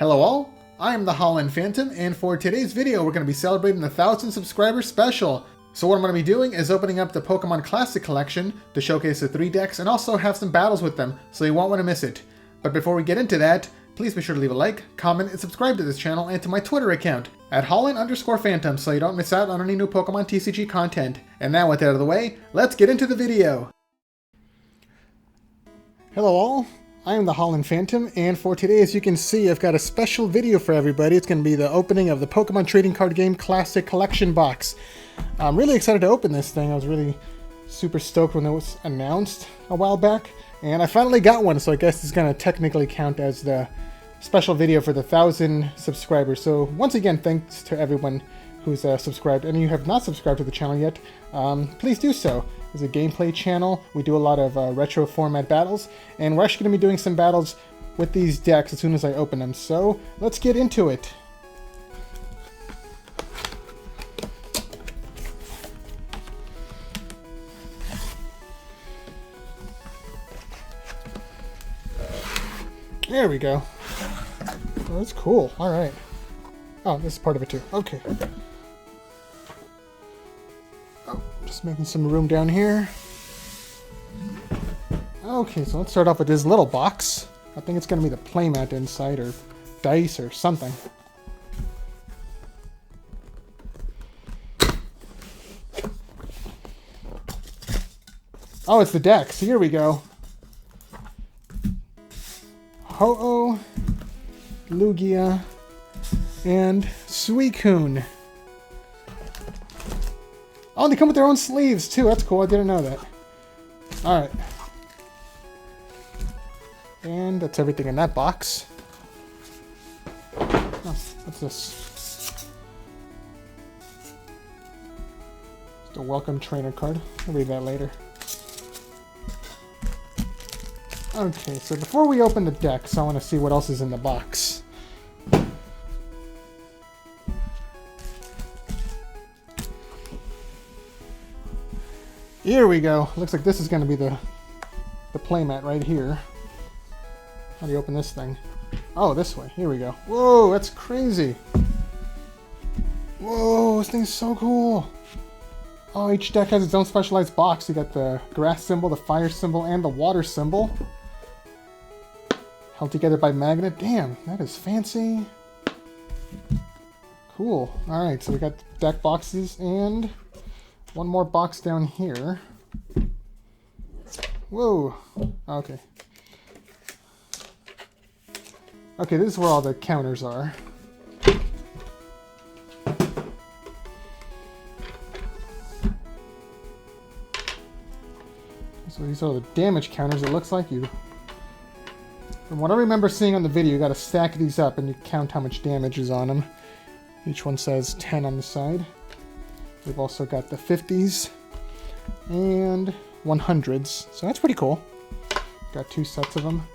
Hello all, I am the Holland Phantom, and for today's video we're going to be celebrating the 1,000 subscriber special. So what I'm going to be doing is opening up the Pokemon Classic collection to showcase the 3 decks and also have some battles with them, so you won't want to miss it. But before we get into that, please be sure to leave a like, comment, and subscribe to this channel and to my Twitter account at Holland_Phantom so you don't miss out on any new Pokemon TCG content. And now with that out of the way, let's get into the video! Hello all, I am the Holland Phantom, and for today, as you can see, I've got a special video for everybody. It's going to be the opening of the Pokemon Trading Card Game Classic Collection Box. I'm really excited to open this thing. I was really super stoked when it was announced a while back, and I finally got one, so I guess it's going to technically count as the special video for the 1,000 subscribers. So once again, thanks to everyone who's subscribed, and you have not subscribed to the channel yet, please do so. It's a gameplay channel. We do a lot of retro format battles, and we're actually going to be doing some battles with these decks as soon as I open them. So let's get into it. There we go. Oh, that's cool. All right. Oh, this is part of it too. Okay. Just making some room down here. Okay, so let's start off with this little box. I think it's going to be the playmat inside, or dice, or something. Oh, it's the decks. Here we go. Ho-Oh, Lugia, and Suicune. Oh, they come with their own sleeves, too. That's cool. I didn't know that. Alright. And that's everything in that box. Oh, what's this? Just a welcome trainer card. I'll read that later. Okay, so before we open the decks, I want to see what else is in the box. Here we go. Looks like this is going to be the playmat right here. How do you open this thing? Oh, this way. Here we go. Whoa, that's crazy. Whoa, this thing's so cool. Oh, each deck has its own specialized box. You got the grass symbol, the fire symbol, and the water symbol. Held together by magnet. Damn, that is fancy. Cool. Alright, so we got deck boxes and one more box down here. Whoa. Okay. Okay, this is where all the counters are. So these are the damage counters. It looks like you... From what I remember seeing on the video, you gotta stack these up and you count how much damage is on them. Each one says 10 on the side. We've also got the 50s and 100s, so that's pretty cool. Got 2 sets of them.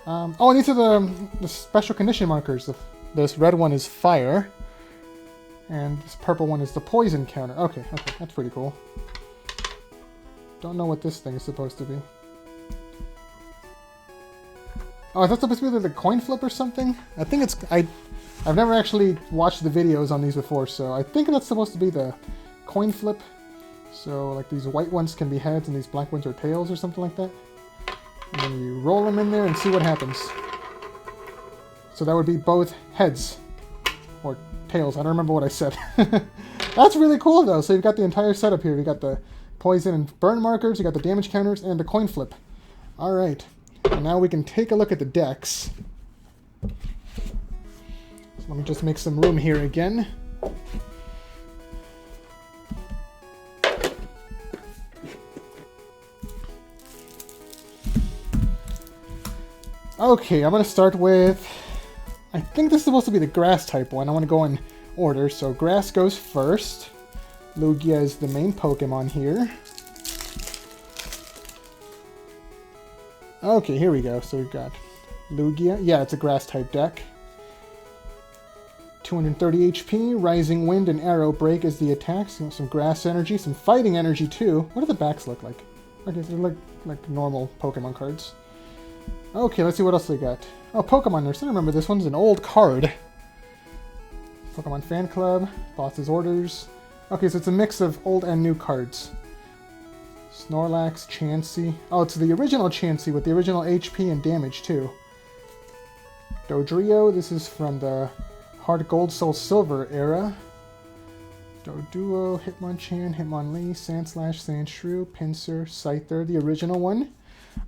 Oh, and these are the special condition markers. This red one is fire, and this purple one is the poison counter. Okay, that's pretty cool. Don't know what this thing is supposed to be. Oh, is that supposed to be the coin flip or something? I think it's... I've never actually watched the videos on these before, so I think that's supposed to be the coin flip. So, like, these white ones can be heads and these black ones are tails or something like that. And then you roll them in there and see what happens. So that would be both heads. Or tails, I don't remember what I said. That's really cool, though. So you've got the entire setup here. You've got the poison and burn markers, you got the damage counters, and the coin flip. Alright, and now we can take a look at the decks. So let me just make some room here again. Okay, I'm going to start with... I think this is supposed to be the grass type one. I want to go in order. So grass goes first. Lugia is the main Pokemon here. Okay, here we go. So we've got Lugia. Yeah, it's a grass type deck. 230 HP, Rising Wind and Arrow Break is the attacks. Some grass energy, some fighting energy too. What do the backs look like? Okay, they look like normal Pokemon cards. Okay, let's see what else they got. Oh, Pokemon Nurse. I remember this one's an old card. Pokemon Fan Club, Boss's Orders. Okay, so it's a mix of old and new cards. Snorlax, Chansey. Oh, it's the original Chansey with the original HP and damage, too. Dodrio, this is from the HeartGold SoulSilver era. Doduo, Hitmonchan, Hitmonlee, Sandslash, Sandshrew, Pinsir, Scyther, the original one.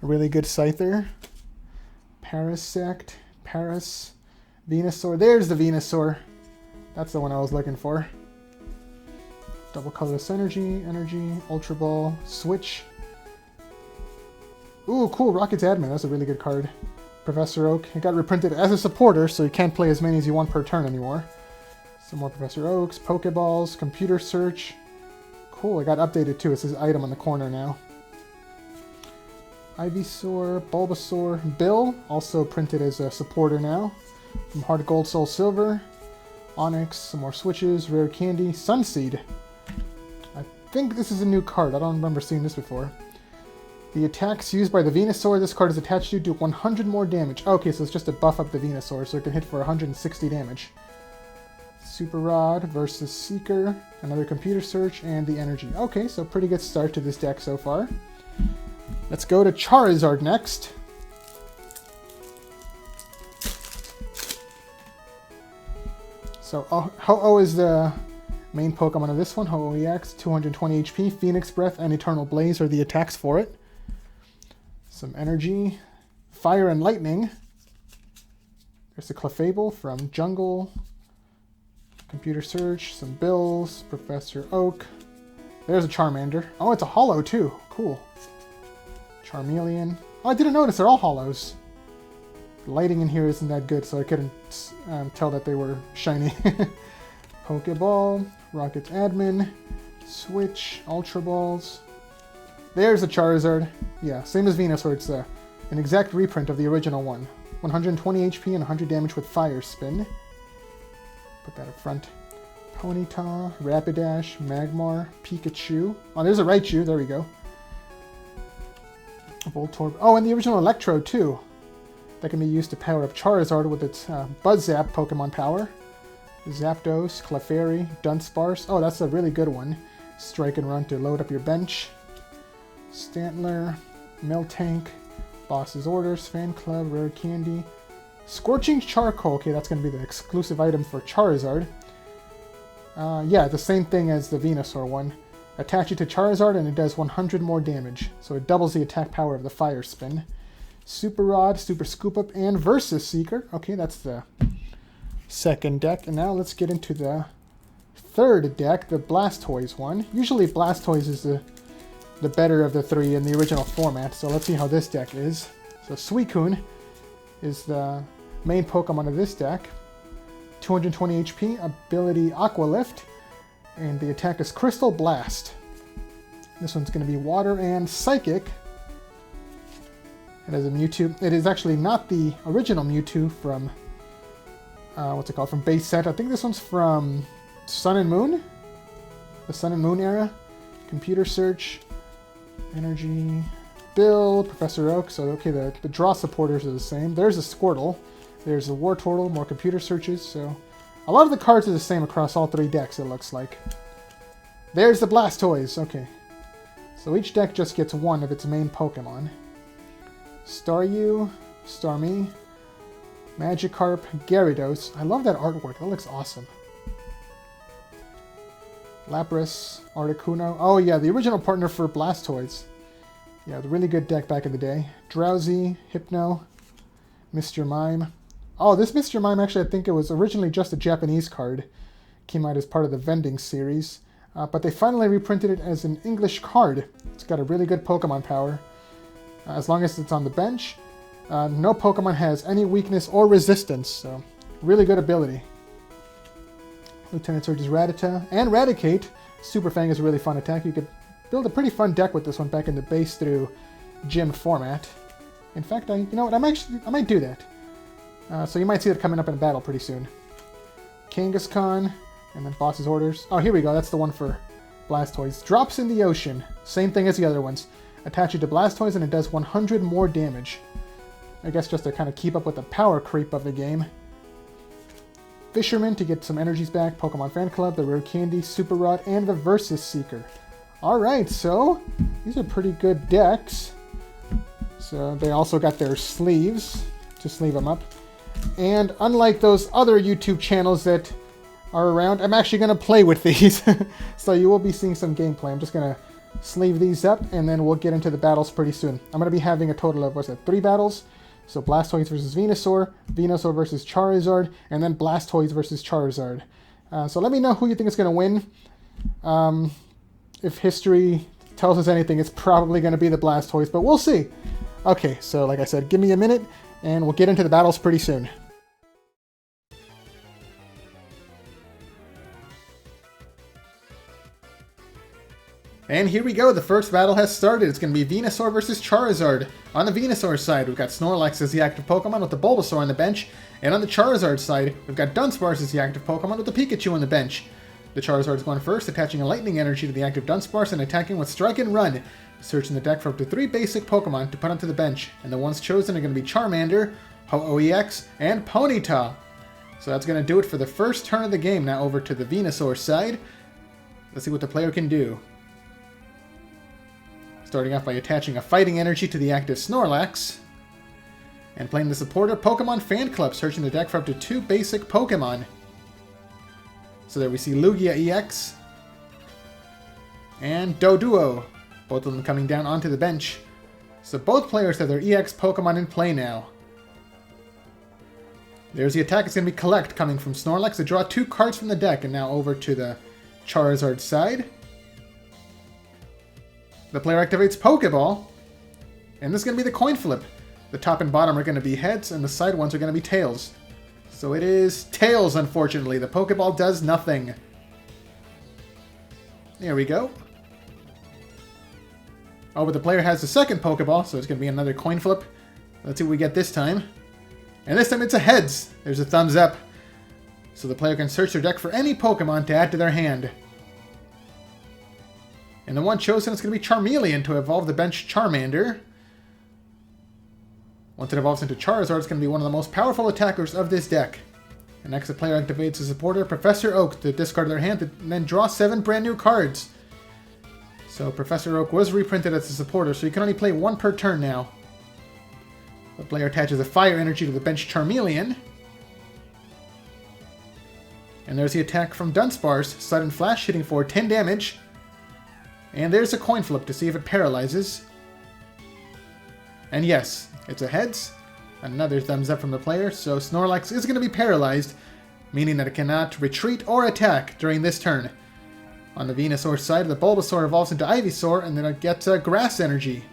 A really good Scyther. Parasect, Paras, Venusaur. There's the Venusaur. That's the one I was looking for. Double Colorless Energy, Ultra Ball, Switch. Ooh, cool, Rocket's Admin. That's a really good card. Professor Oak. It got reprinted as a supporter, so you can't play as many as you want per turn anymore. Some more Professor Oaks, Pokeballs, Computer Search. Cool, it got updated too. It says item on the corner now. Ivysaur, Bulbasaur, Bill, also printed as a supporter now. From HeartGold SoulSilver. Onyx, some more switches, Rare Candy, Sunseed. I think this is a new card. I don't remember seeing this before. The attacks used by the Venusaur this card is attached to do 100 more damage. Okay, so it's just to buff up the Venusaur so it can hit for 160 damage. Super Rod versus Seeker, another Computer Search, and the Energy. Okay, so pretty good start to this deck so far. Let's go to Charizard next. So Ho-Oh is the main Pokemon of this one. Ho-Oh EX, 220 HP, Phoenix Breath, and Eternal Blaze are the attacks for it. Some Energy, Fire and Lightning. There's the Clefable from Jungle. Computer Search, some Bills, Professor Oak. There's a Charmander. Oh, it's a holo too. Cool. Charmeleon. Oh, I didn't notice they're all holos. The lighting in here isn't that good, so I couldn't tell that they were shiny. Pokeball, Rocket's Admin, Switch, Ultra Balls. There's a Charizard. Yeah, same as Venusaur. It's an exact reprint of the original one. 120 HP and 100 damage with Fire Spin. Put that up front. Ponyta, Rapidash, Magmar, Pikachu. Oh, there's a Raichu. There we go. Voltorb. Oh, and the original Electrode, too. That can be used to power up Charizard with its Buzz Zap Pokemon power. Zapdos, Clefairy, Dunsparce. Oh, that's a really good one. Strike and Run to load up your bench. Stantler, Miltank, Boss's Orders, Fan Club, Rare Candy. Scorching Charcoal. Okay, that's going to be the exclusive item for Charizard. Yeah, the same thing as the Venusaur one. Attach it to Charizard and it does 100 more damage. So it doubles the attack power of the Fire Spin. Super Rod, Super Scoop Up, and Versus Seeker. Okay, that's the second deck. And now let's get into the third deck, the Blastoise one. Usually Blastoise is the better of the three in the original format. So let's see how this deck is. So Suicune is the main Pokemon of this deck. 220 HP, ability Aqua Lift, and the attack is Crystal Blast. This one's going to be Water and Psychic. It has a Mewtwo. It is actually not the original Mewtwo from, what's it called, from base set. I think this one's from Sun and Moon? The Sun and Moon era. Computer Search, Energy, Bill, Professor Oak. So, okay, the draw supporters are the same. There's a Squirtle. There's a Wartortle, more Computer Searches. So, a lot of the cards are the same across all three decks, it looks like. There's the Blastoise. Okay. So each deck just gets one of its main Pokemon. Staryu, Starmie, Magikarp, Gyarados. I love that artwork. That looks awesome. Lapras, Articuno. Oh yeah, the original partner for Blastoise. Yeah, the really good deck back in the day. Drowsy, Hypno, Mr. Mime. Oh, this Mr. Mime, actually, I think it was originally just a Japanese card. Came out as part of the Vending series. But they finally reprinted it as an English card. It's got a really good Pokemon power. As long as it's on the bench, no Pokemon has any weakness or resistance. So, really good ability. Lieutenant Surge's Rattata and Raticate. Super Fang is a really fun attack. You could build a pretty fun deck with this one back in the base through gym format. In fact, you know what? I might do that. So you might see it coming up in a battle pretty soon. Kangaskhan, and then Boss's Orders. Oh, here we go. That's the one for Blastoise. Drops in the Ocean. Same thing as the other ones. Attach it to Blastoise and it does 100 more damage. I guess just to kind of keep up with the power creep of the game. Fisherman to get some energies back, Pokemon Fan Club, the Rare Candy, Super Rod, and the Versus Seeker. Alright, so these are pretty good decks. So they also got their sleeves to sleeve them up. And unlike those other YouTube channels that are around, I'm actually going to play with these. So you will be seeing some gameplay. I'm just going to sleeve these up, and then we'll get into the battles pretty soon. I'm going to be having a total of, 3 battles? So Blastoise versus Venusaur, Venusaur versus Charizard, and then Blastoise versus Charizard. So let me know who you think is going to win. If history tells us anything, it's probably going to be the Blastoise, but we'll see. Okay, so like I said, give me a minute, and we'll get into the battles pretty soon. And here we go, the first battle has started. It's going to be Venusaur versus Charizard. On the Venusaur side, we've got Snorlax as the active Pokemon with the Bulbasaur on the bench. And on the Charizard side, we've got Dunsparce as the active Pokemon with the Pikachu on the bench. The Charizard's going first, attaching a Lightning Energy to the active Dunsparce and attacking with Strike and Run. Searching the deck for up to 3 basic Pokemon to put onto the bench. And the ones chosen are going to be Charmander, Ho-Oh-EX, and Ponyta. So that's going to do it for the first turn of the game. Now over to the Venusaur side. Let's see what the player can do. Starting off by attaching a Fighting Energy to the active Snorlax. And playing the supporter Pokemon Fan Club, searching the deck for up to 2 basic Pokemon. So there we see Lugia EX and Doduo, both of them coming down onto the bench. So both players have their EX Pokemon in play now. There's the attack. It's going to be Collect coming from Snorlax to draw 2 cards from the deck. And now over to the Charizard side. The player activates Pokeball, and this is going to be the coin flip. The top and bottom are going to be heads, and the side ones are going to be tails. So it is tails, unfortunately. The Pokeball does nothing. There we go. Oh, but the player has the second Pokeball, so it's going to be another coin flip. Let's see what we get this time. And this time it's a heads. There's a thumbs up. So the player can search their deck for any Pokemon to add to their hand. And the one chosen is going to be Charmeleon to evolve the bench Charmander. Once it evolves into Charizard, it's going to be one of the most powerful attackers of this deck. And next the player activates the supporter Professor Oak to discard their hand and then draw 7 brand new cards. So Professor Oak was reprinted as a supporter, so you can only play 1 per turn now. The player attaches a Fire Energy to the bench Charmeleon. And there's the attack from Dunsparce, Sudden Flash hitting for 10 damage. And there's a coin flip to see if it paralyzes. And yes, it's a heads. Another thumbs up from the player, so Snorlax is going to be paralyzed, meaning that it cannot retreat or attack during this turn. On the Venusaur side, the Bulbasaur evolves into Ivysaur, and then it gets a Grass Energy.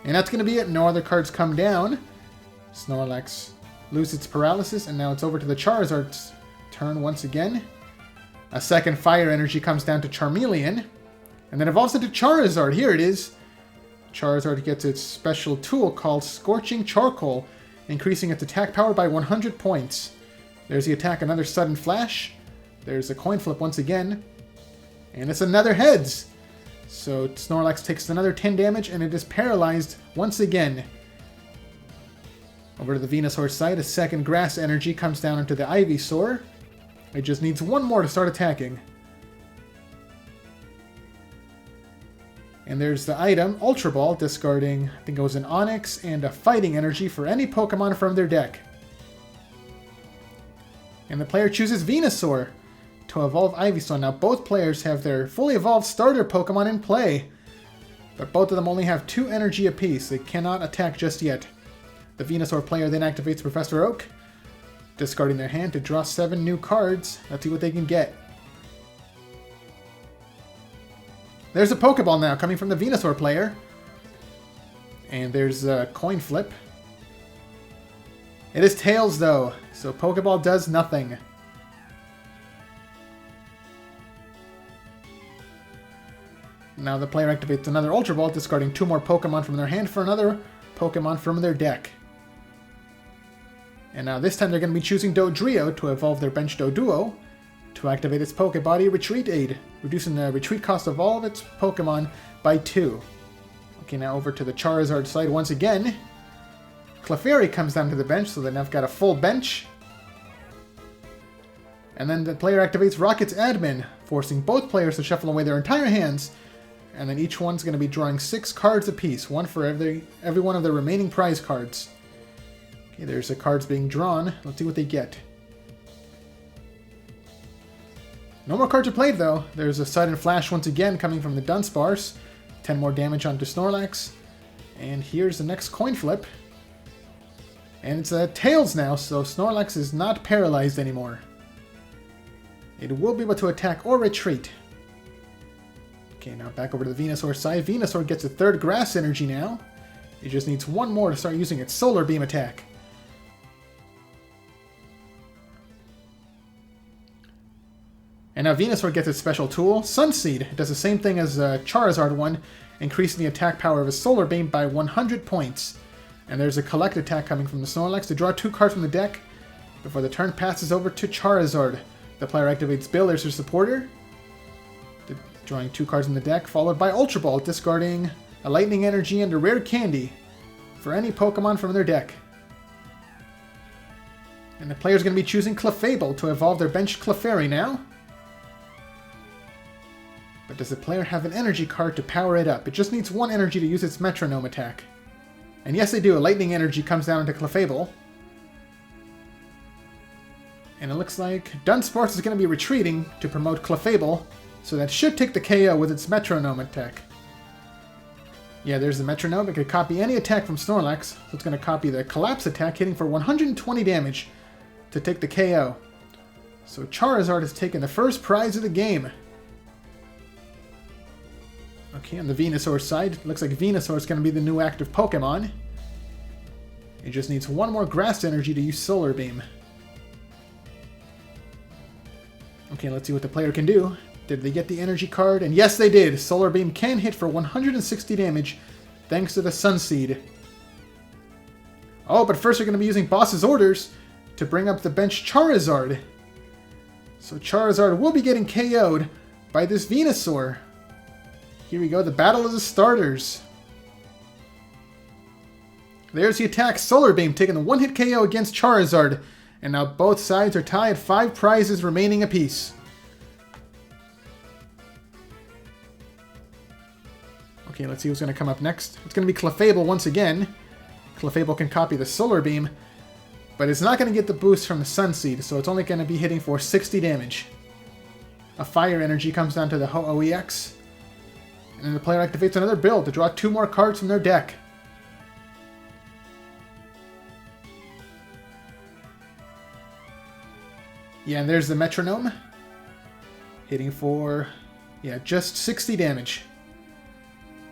And that's going to be it. No other cards come down. Snorlax loses its paralysis, and now it's over to the Charizard's turn once again. A second Fire Energy comes down to Charmeleon, and then evolves into Charizard. Here it is. Charizard gets its special tool called Scorching Charcoal, increasing its attack power by 100 points. There's the attack, another Sudden Flash. There's a coin flip once again. And it's another heads. So Snorlax takes another 10 damage, and it is paralyzed once again. Over to the Venusaur side, a second Grass Energy comes down into the Ivysaur. It just needs 1 more to start attacking. And there's the item, Ultra Ball, discarding, I think it was an Onix and a Fighting Energy for any Pokemon from their deck. And the player chooses Venusaur to evolve Ivysaur. Now both players have their fully evolved starter Pokemon in play, but both of them only have 2 energy apiece. They cannot attack just yet. The Venusaur player then activates Professor Oak, discarding their hand to draw 7 new cards. Let's see what they can get. There's a Pokeball now coming from the Venusaur player. And there's a coin flip. It is tails though, so Pokeball does nothing. Now the player activates another Ultra Ball, discarding 2 more Pokemon from their hand for another Pokemon from their deck. And now this time they're going to be choosing Dodrio to evolve their bench Doduo to activate its Pokebody Retreat Aid, reducing the retreat cost of all of its Pokemon by 2. Okay, now over to the Charizard side once again. Clefairy comes down to the bench, so then I've got a full bench. And then the player activates Rocket's Admin, forcing both players to shuffle away their entire hands, and then each one's going to be drawing 6 cards apiece, one for every one of the remaining prize cards. Okay, there's the cards being drawn. Let's see what they get. No more cards are played, though. There's a Sudden Flash once again coming from the Dunsparce. 10 more damage onto Snorlax. And here's the next coin flip. And it's Tails now, so Snorlax is not paralyzed anymore. It will be able to attack or retreat. Okay, now back over to the Venusaur side. Venusaur gets a 3rd Grass Energy now. It just needs one more to start using its Solar Beam attack. And now Venusaur gets its special tool, Sunseed. It does the same thing as Charizard one, increasing the attack power of his Solar Beam by 100 points. And there's a Collect attack coming from the Snorlax to draw 2 cards from the deck before the turn passes over to Charizard. The player activates Bill as her supporter, drawing 2 cards from the deck, followed by Ultra Ball, discarding a Lightning Energy and a Rare Candy for any Pokemon from their deck. And the player's going to be choosing Clefable to evolve their bench Clefairy now. But does the player have an energy card to power it up? It just needs 1 energy to use its Metronome attack. And yes, they do. A Lightning Energy comes down into Clefable. And it looks like Dunsparce is going to be retreating to promote Clefable, so that should take the KO with its Metronome attack. Yeah, there's the Metronome. It could copy any attack from Snorlax, so it's going to copy the Collapse attack, hitting for 120 damage to take the KO. So Charizard has taken the first prize of the game. Okay, on the Venusaur side, it looks like Venusaur is going to be the new active Pokemon. It just needs 1 more Grass Energy to use Solar Beam. Okay, let's see what the player can do. Did they get the energy card? And yes, they did! Solar Beam can hit for 160 damage, thanks to the Sunseed. Oh, but first we're going to be using Boss's Orders to bring up the bench Charizard. So Charizard will be getting KO'd by this Venusaur. Here we go, the battle of the starters. There's the attack, Solar Beam, taking the 1-hit KO against Charizard. And now both sides are tied, 5 prizes remaining apiece. Okay, let's see who's going to come up next. It's going to be Clefable once again. Clefable can copy the Solar Beam, but it's not going to get the boost from the Sunseed, so it's only going to be hitting for 60 damage. A Fire Energy comes down to the Ho-Oh EX. And then the player activates another build to draw 2 more cards from their deck. Yeah, and there's the Metronome. Hitting for, yeah, just 60 damage.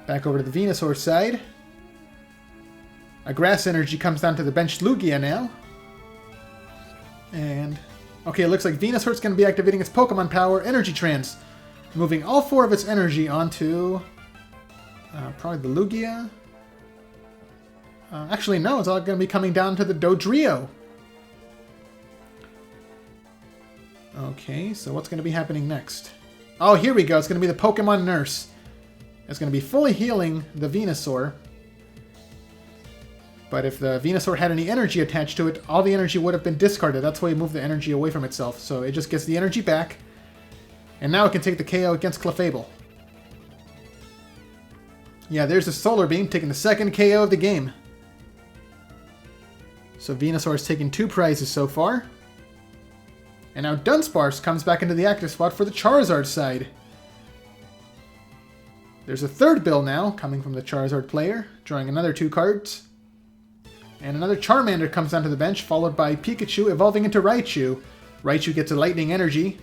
Back over to the Venusaur side. A Grass Energy comes down to the bench Lugia now. And, okay, it looks like Venusaur's going to be activating its Pokemon power, Energy Trance. Moving all 4 of its energy onto probably the Lugia. Actually, no, it's all going to be coming down to the Dodrio. Okay, so what's going to be happening next? Oh, here we go. It's going to be the Pokemon Nurse. It's going to be fully healing the Venusaur. But if the Venusaur had any energy attached to it, all the energy would have been discarded. That's why it moved the energy away from itself. So it just gets the energy back. And now it can take the KO against Clefable. Yeah, there's the Solar Beam taking the 2nd KO of the game. So Venusaur has taken 2 prizes so far. And now Dunsparce comes back into the active spot for the Charizard side. There's a 3rd build now, coming from the Charizard player, drawing another 2 cards. And another Charmander comes onto the bench, followed by Pikachu evolving into Raichu. Raichu gets a Lightning Energy.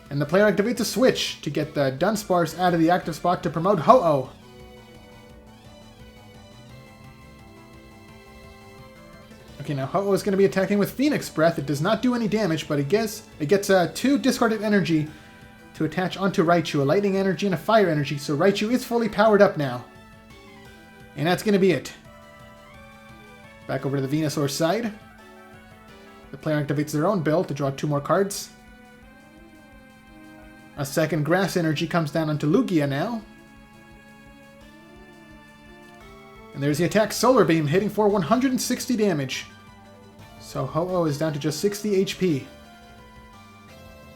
And the player activates a switch to get the Dunsparce out of the active spot to promote Ho-Oh. Okay, now Ho-Oh is going to be attacking with Phoenix Breath. It does not do any damage, but it gets 2 discarded energy to attach onto Raichu. A Lightning Energy and a Fire Energy, so Raichu is fully powered up now. And that's going to be it. Back over to the Venusaur side. The player activates their own build to draw 2 more cards. A 2nd Grass Energy comes down onto Lugia now. And there's the attack, Solar Beam, hitting for 160 damage. So Ho-Oh is down to just 60 HP.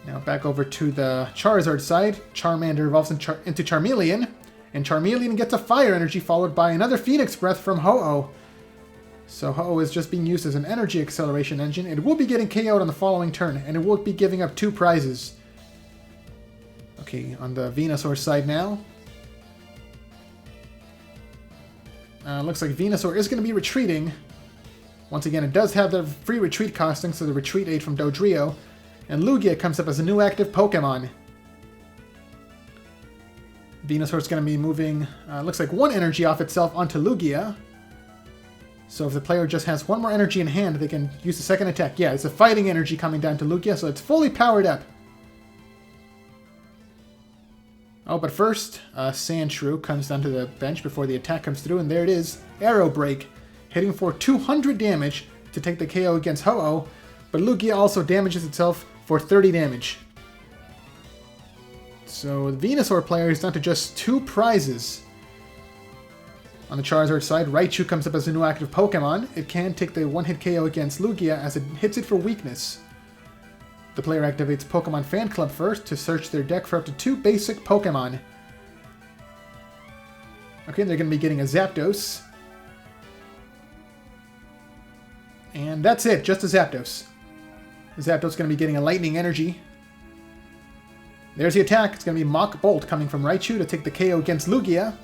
Now back over to the Charizard side. Charmander evolves into Charmeleon. And Charmeleon gets a Fire Energy followed by another Phoenix Breath from Ho-Oh. So Ho-Oh is just being used as an energy acceleration engine. It will be getting KO'd on the following turn, and it will be giving up 2 prizes. Okay, on the Venusaur side now. Looks like Venusaur is going to be retreating. Once again, it does have the free retreat costing, so the retreat aid from Dodrio. And Lugia comes up as a new active Pokemon. Venusaur is going to be moving, looks like 1 energy off itself onto Lugia. So if the player just has 1 more energy in hand, they can use the second attack. Yeah, it's a fighting energy coming down to Lugia, so it's fully powered up. Oh, but first, Sandshrew comes down to the bench before the attack comes through, and there it is, Arrow Break, hitting for 200 damage to take the KO against Ho-Oh, but Lugia also damages itself for 30 damage. So the Venusaur player is down to just 2 prizes. On the Charizard side, Raichu comes up as a new active Pokemon. It can take the one-hit KO against Lugia as it hits it for weakness. The player activates Pokemon Fan Club first to search their deck for up to 2 basic Pokemon. Okay, they're going to be getting a Zapdos. And that's it, just a Zapdos. Zapdos is going to be getting a Lightning Energy. There's the attack. It's going to be Mach Bolt coming from Raichu to take the KO against Lugia.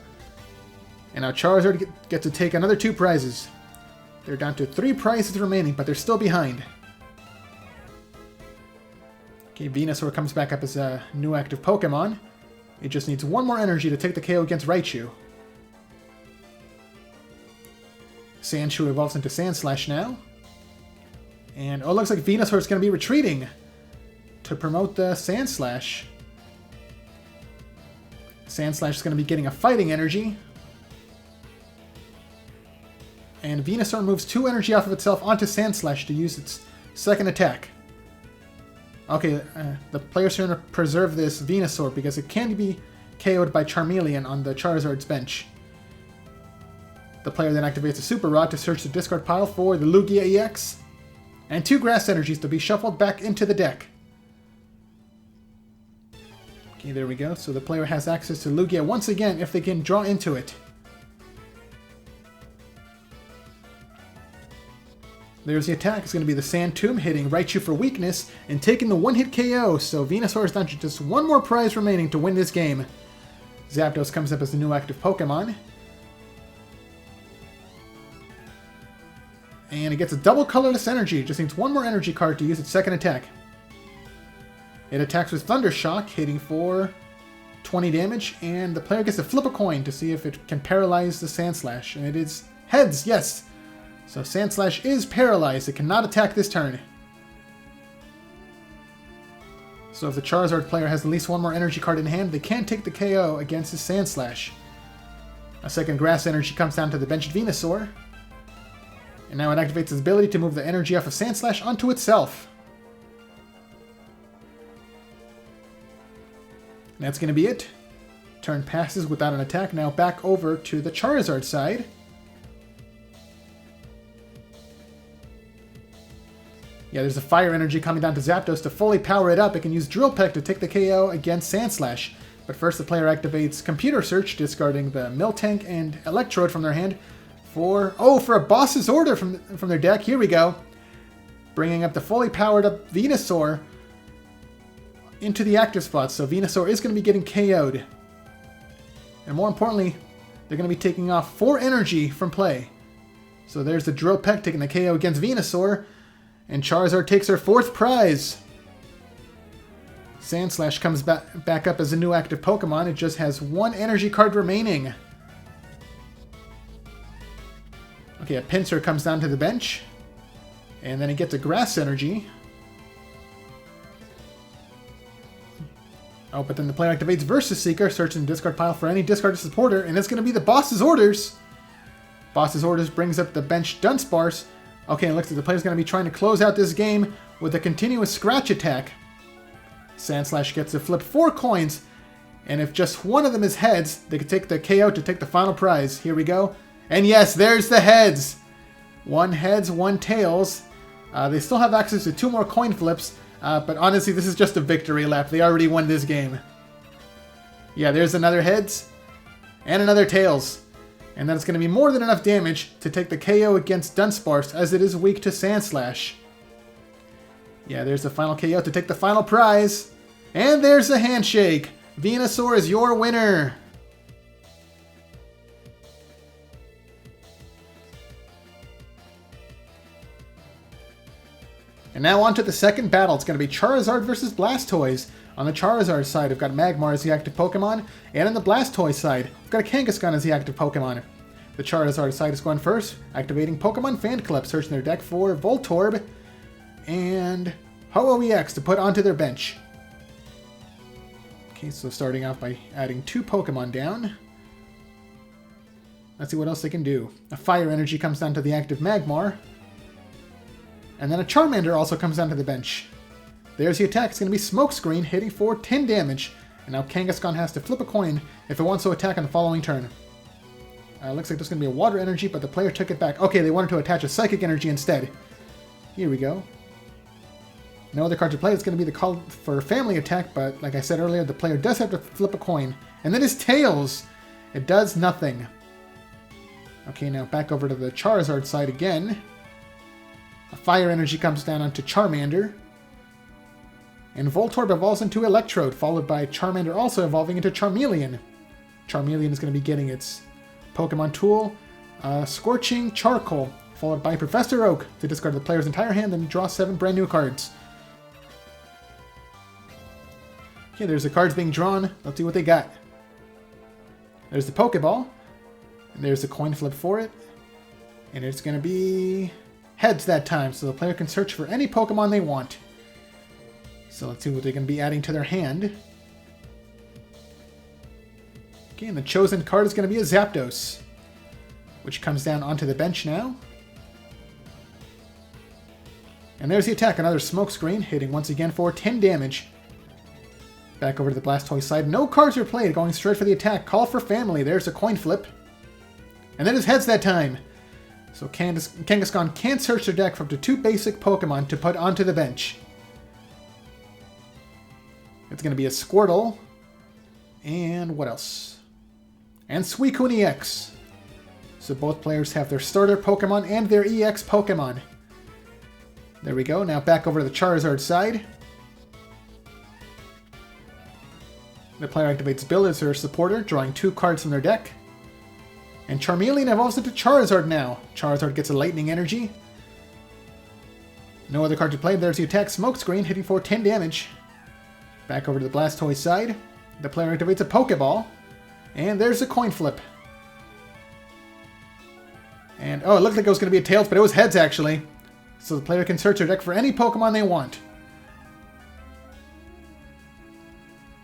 And now Charizard gets to take another 2 prizes. They're down to 3 prizes remaining, but they're still behind. Okay, Venusaur comes back up as a new active Pokemon. It just needs 1 more energy to take the KO against Raichu. Sandshrew evolves into Sandslash now. And oh, it looks like Venusaur is going to be retreating to promote the Sandslash. Sandslash is going to be getting a fighting energy. And Venusaur moves 2 energy off of itself onto Sandslash to use its second attack. Okay, the player's going to preserve this Venusaur because it can be KO'd by Charmeleon on the Charizard's bench. The player then activates a Super Rod to search the discard pile for the Lugia EX. And 2 Grass Energies to be shuffled back into the deck. Okay, there we go. So the player has access to Lugia once again if they can draw into it. There's the attack. It's going to be the Sand Tomb hitting Raichu for weakness and taking the 1-hit KO. So Venusaur is down to just 1 more prize remaining to win this game. Zapdos comes up as the new active Pokemon. And it gets a double colorless energy. It just needs 1 more energy card to use its second attack. It attacks with Thunder Shock, hitting for 20 damage. And the player gets to flip a coin to see if it can paralyze the Sandslash. And it is heads, yes! So Sandslash is paralyzed. It cannot attack this turn. So if the Charizard player has at least 1 more energy card in hand, they can take the KO against his Sandslash. A second Grass Energy comes down to the benched Venusaur. And now it activates its ability to move the energy off of Sandslash onto itself. And that's going to be it. Turn passes without an attack. Now back over to the Charizard side. Yeah, there's a Fire Energy coming down to Zapdos. To fully power it up, it can use Drill Peck to take the KO against Sandslash. But first the player activates Computer Search, discarding the Miltank and Electrode from their hand for a Boss's Order from their deck. Here we go. Bringing up the fully powered up Venusaur into the active spot. So Venusaur is going to be getting KO'd. And more importantly, they're going to be taking off 4 energy from play. So there's the Drill Peck taking the KO against Venusaur. And Charizard takes her 4th prize. Sandslash comes back up as a new active Pokemon. It just has 1 energy card remaining. Okay, a Pinsir comes down to the bench. And then it gets a Grass Energy. Oh, but then the player activates Versus Seeker, searching the discard pile for any discarded supporter, and it's going to be the Boss's Orders. Boss's Orders brings up the bench Dunsparce. Okay, and looks like the player's going to be trying to close out this game with a continuous Scratch attack. Sandslash gets to flip 4 coins, and if just one of them is heads, they can take the KO to take the final prize. Here we go. And yes, there's the heads. 1 heads, 1 tails. They still have access to 2 more coin flips, but honestly, this is just a victory lap. They already won this game. Yeah, there's another heads and another tails. And that's going to be more than enough damage to take the KO against Dunsparce, as it is weak to Sandslash. Yeah, there's the final KO to take the final prize. And there's the handshake. Venusaur is your winner. And now on to the second battle. It's going to be Charizard versus Blastoise. On the Charizard side, I've got Magmar as the active Pokemon. And on the Blastoise side, I've got a Kangaskhan as the active Pokemon. The Charizard side is going first, activating Pokemon Fan Club, searching their deck for Voltorb and Ho-Oh-EX to put onto their bench. Okay, so starting off by adding 2 Pokemon down. Let's see what else they can do. A Fire Energy comes down to the active Magmar. And then a Charmander also comes down to the bench. There's the attack. It's going to be Smokescreen, hitting for 10 damage. And now Kangaskhan has to flip a coin if it wants to attack on the following turn. Looks like there's going to be a Water Energy, but the player took it back. Okay, they wanted to attach a Psychic Energy instead. Here we go. No other card to play. It's going to be the call for Family Attack, but like I said earlier, the player does have to flip a coin. And then his Tails! It does nothing. Okay, now back over to the Charizard side again. A Fire Energy comes down onto Charmander. And Voltorb evolves into Electrode, followed by Charmander also evolving into Charmeleon. Charmeleon is going to be getting its Pokemon tool, Scorching Charcoal, followed by Professor Oak to discard the player's entire hand and draw 7 brand new cards. Okay, there's the cards being drawn. Let's see what they got. There's the Pokeball. And there's the coin flip for it. And it's going to be heads that time, so the player can search for any Pokemon they want. So let's see what they're going to be adding to their hand. Okay, and the chosen card is going to be a Zapdos, which comes down onto the bench now. And there's the attack, another Smokescreen, hitting once again for 10 damage. Back over to the Blastoise side. No cards are played, going straight for the attack. Call for Family. There's a coin flip. And then it's heads that time. So Kangaskhan can't search their deck for up to 2 basic Pokemon to put onto the bench. It's going to be a Squirtle. And what else? And Suicune EX. So both players have their starter Pokemon and their EX Pokemon. There we go. Now back over to the Charizard side. The player activates Bill as their supporter, drawing 2 cards from their deck. And Charmeleon evolves into Charizard now. Charizard gets a Lightning Energy. No other card to play. There's the attack Smokescreen, hitting for 10 damage. Back over to the Blastoise side. The player activates a Pokeball. And there's a coin flip. And, oh, it looked like it was going to be a Tails, but it was heads, actually. So the player can search their deck for any Pokemon they want.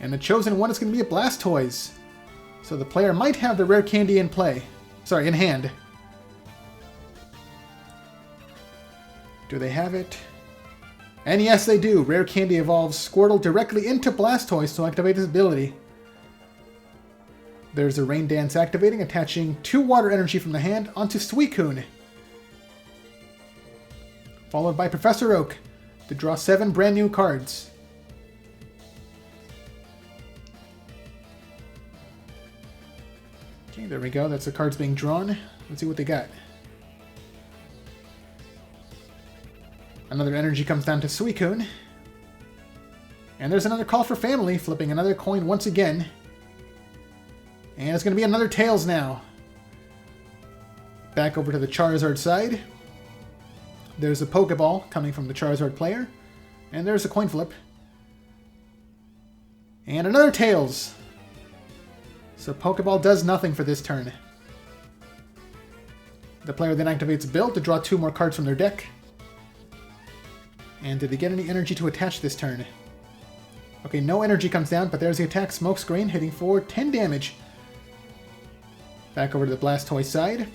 And the chosen one is going to be a Blastoise. So the player might have the rare candy in play. Sorry, in hand. Do they have it? And yes, they do. Rare candy evolves Squirtle directly into Blastoise to activate his ability. There's a Rain Dance activating, attaching 2 water energy from the hand onto Suicune. Followed by Professor Oak to draw 7 brand new cards. Okay, there we go. That's the cards being drawn. Let's see what they got. Another energy comes down to Suicune. And there's another call for Family, flipping another coin once again. And it's going to be another Tails now. Back over to the Charizard side. There's a Pokeball coming from the Charizard player. And there's a coin flip. And another Tails. So Pokeball does nothing for this turn. The player then activates Bill to draw 2 more cards from their deck. And did they get any energy to attach this turn? Okay, no energy comes down, but there's the attack Smokescreen, hitting for 10 damage. Back over to the Blastoise side.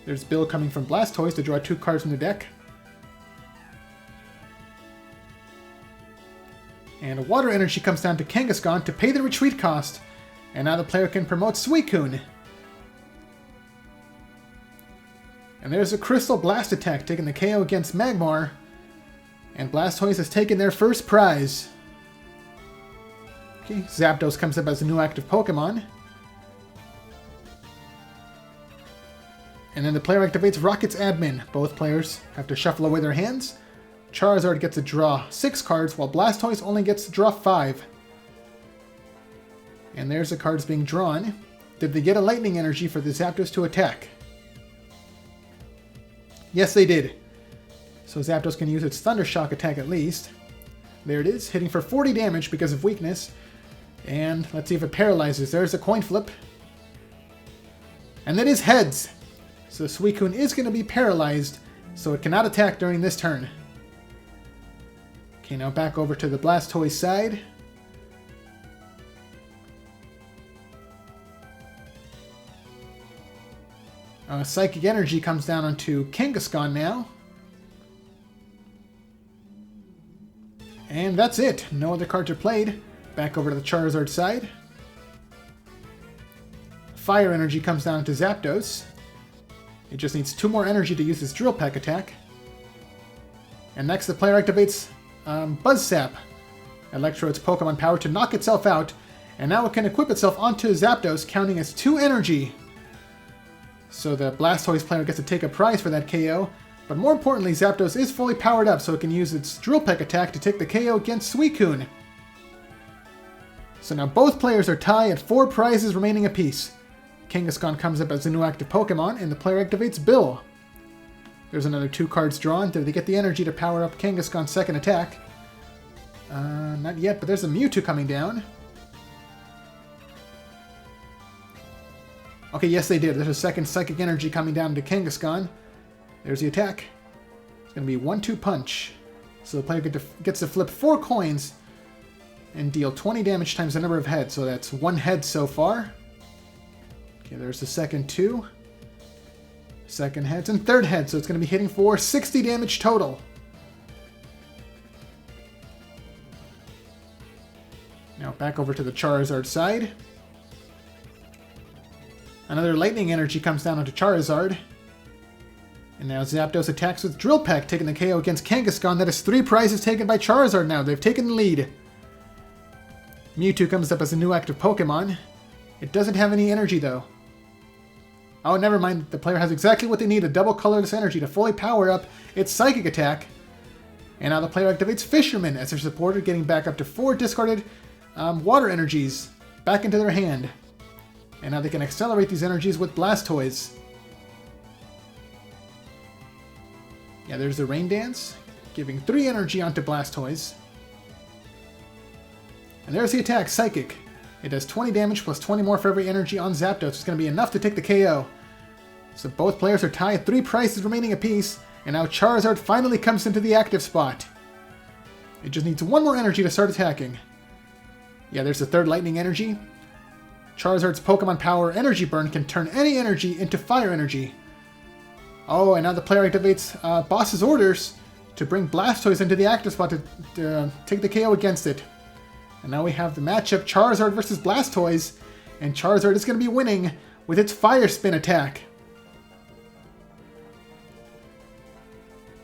There's Bill coming from Blastoise to draw 2 cards from the deck. And a water energy comes down to Kangaskhan to pay the retreat cost. And now the player can promote Suicune. And there's a Crystal Blast attack taking the KO against Magmar. And Blastoise has taken their first prize. Okay, Zapdos comes up as a new active Pokemon. And then the player activates Rocket's Admin. Both players have to shuffle away their hands. Charizard gets to draw 6 cards, while Blastoise only gets to draw 5. And there's the cards being drawn. Did they get a Lightning Energy for the Zapdos to attack? Yes, they did. So Zapdos can use its Thunder Shock attack at least. There it is, hitting for 40 damage because of weakness. And let's see if it paralyzes. There's a coin flip. And that is heads. So Suicune is going to be paralyzed, so it cannot attack during this turn. Okay, now back over to the Blastoise side. Psychic Energy comes down onto Kangaskhan now. And that's it. No other cards are played. Back over to the Charizard side. Fire Energy comes down to Zapdos. It just needs 2 more energy to use its Drill Peck attack. And next the player activates Buzz Sap. Electrodes Pokemon power to knock itself out. And now it can equip itself onto Zapdos, counting as 2 energy. So the Blastoise player gets to take a prize for that KO. But more importantly, Zapdos is fully powered up, so it can use its Drill Peck attack to take the KO against Suicune. So now both players are tied at 4 prizes remaining apiece. Kangaskhan comes up as a new active Pokemon, and the player activates Bill. There's another 2 cards drawn. Did they get the energy to power up Kangaskhan's second attack? Not yet, but there's a Mewtwo coming down. Okay, yes they did. There's a second Psychic Energy coming down to Kangaskhan. There's the attack. It's going to be 1-2 punch. So the player gets to flip 4 coins and deal 20 damage times the number of heads. So that's 1 head so far. Okay, there's the second 2. Second heads and third head. So it's going to be hitting for 60 damage total. Now back over to the Charizard side. Another Lightning Energy comes down onto Charizard. And now Zapdos attacks with Drill Peck, taking the KO against Kangaskhan. That is 3 prizes taken by Charizard now. They've taken the lead. Mewtwo comes up as a new active Pokemon. It doesn't have any energy though. Oh, never mind. The player has exactly what they need, a double colorless energy to fully power up its Psychic attack. And now the player activates Fisherman as their supporter, getting back up to 4 discarded water energies back into their hand. And now they can accelerate these energies with Blastoise. Yeah, there's the Rain Dance, giving 3 energy onto Blastoise. And there's the attack, Psychic. It does 20 damage plus 20 more for every energy on Zapdos. It's going to be enough to take the KO. So both players are tied at 3 prizes remaining apiece. And now Charizard finally comes into the active spot. It just needs 1 more energy to start attacking. Yeah, there's the third Lightning Energy. Charizard's Pokemon Power Energy Burn can turn any energy into Fire Energy. Oh, and now the player activates Boss's Orders to bring Blastoise into the active spot to take the KO against it. And now we have the matchup Charizard versus Blastoise, and Charizard is going to be winning with its Fire Spin attack.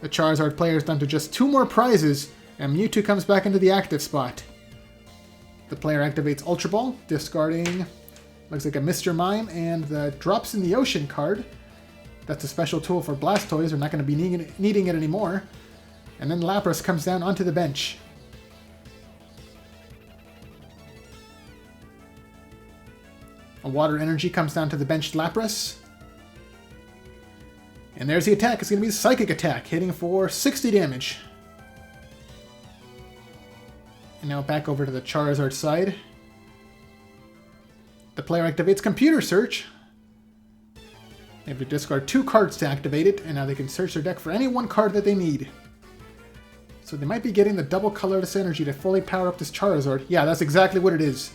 The Charizard player is down to just 2 more prizes, and Mewtwo comes back into the active spot. The player activates Ultra Ball, discarding, looks like a Mr. Mime, and the Drops in the Ocean card. That's a special tool for Blastoise. We're not going to be needing it anymore. And then Lapras comes down onto the bench. A Water Energy comes down to the benched Lapras. And there's the attack. It's going to be a Psychic attack, hitting for 60 damage. And now back over to the Charizard side. The player activates Computer Search. They have to discard 2 cards to activate it, and now they can search their deck for any 1 card that they need. So they might be getting the double colorless energy to fully power up this Charizard. Yeah, that's exactly what it is.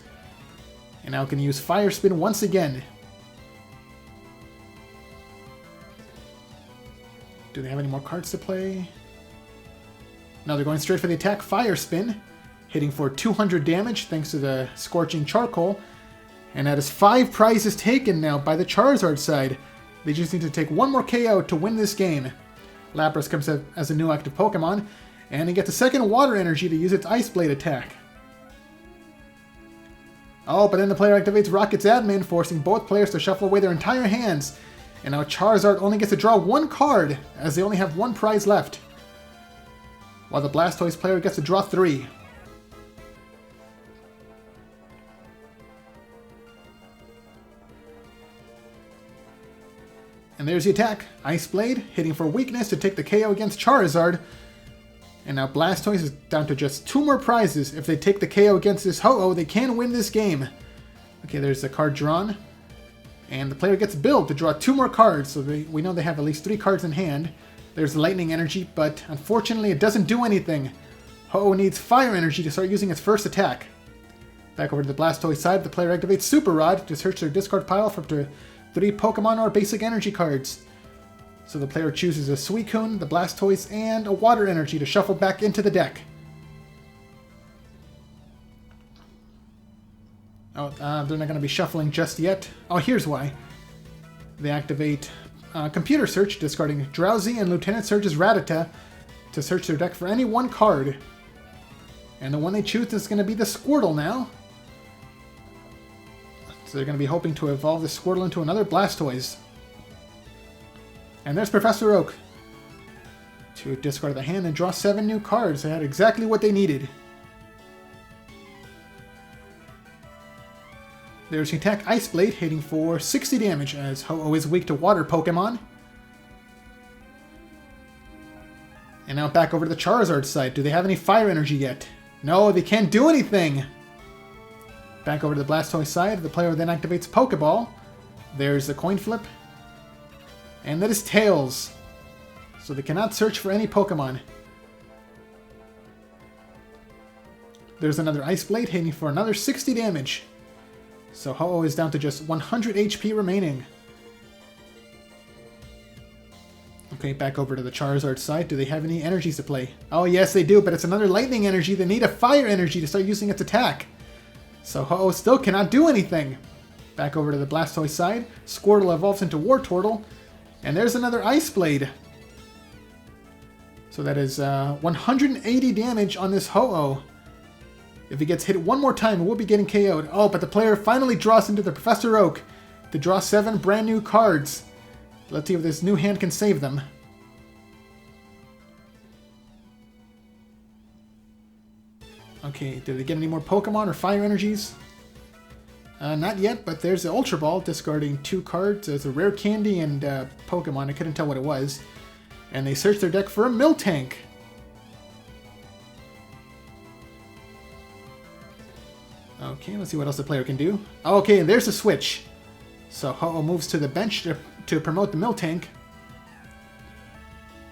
And now it can use Fire Spin once again. Do they have any more cards to play? Now they're going straight for the attack, Fire Spin, hitting for 200 damage thanks to the Scorching Charcoal. And that is 5 prizes taken now by the Charizard side. They just need to take one more KO to win this game. Lapras comes up as a new active Pokemon, and he gets a second Water Energy to use its Ice Blade attack. Oh, but then the player activates Rocket's Admin, forcing both players to shuffle away their entire hands. And now Charizard only gets to draw one card, as they only have one prize left. While the Blastoise player gets to draw 3. And there's the attack. Ice Blade, hitting for weakness to take the KO against Charizard. And now Blastoise is down to just 2 more prizes. If they take the KO against this Ho-Oh, they can win this game. Okay, there's the card drawn. And the player gets billed to draw 2 more cards, so we know they have at least 3 cards in hand. There's Lightning Energy, but unfortunately it doesn't do anything. Ho-Oh needs Fire Energy to start using its first attack. Back over to the Blastoise side, the player activates Super Rod to search their discard pile for up to 3 Pokemon or basic energy cards. So the player chooses a Suicune, the Blastoise, and a Water Energy to shuffle back into the deck. Oh, they're not going to be shuffling just yet. Oh, here's why. They activate Computer Search, discarding Drowsy and Lieutenant Surge's Rattata to search their deck for any one card. And the one they choose is going to be the Squirtle now. So they're going to be hoping to evolve the Squirtle into another Blastoise. And there's Professor Oak to discard the hand and draw 7 new cards. They had exactly what they needed. There's the attack Ice Blade, hitting for 60 damage, as Ho-Oh is weak to water Pokemon. And now back over to the Charizard side. Do they have any Fire Energy yet? No, they can't do anything! Back over to the Blastoise side, the player then activates Pokeball. There's the coin flip. And that is Tails. So they cannot search for any Pokemon. There's another Ice Blade, hitting for another 60 damage. So Ho-Oh is down to just 100 HP remaining. Okay, back over to the Charizard side. Do they have any energies to play? Oh, yes, they do, but it's another Lightning Energy. They need a Fire Energy to start using its attack. So Ho-Oh still cannot do anything. Back over to the Blastoise side. Squirtle evolves into Wartortle. And there's another Ice Blade. So that is 180 damage on this Ho-Oh. If he gets hit one more time, we'll be getting KO'd. Oh, but the player finally draws into the Professor Oak to draw 7 brand new cards. Let's see if this new hand can save them. Okay, did they get any more Pokemon or Fire Energies? Not yet, but there's the Ultra Ball, discarding 2 cards. There's a Rare Candy and Pokemon. I couldn't tell what it was. And they search their deck for a Miltank. Okay, let's see what else the player can do. Okay, and there's the switch. So Ho-Oh moves to the bench to promote the Miltank.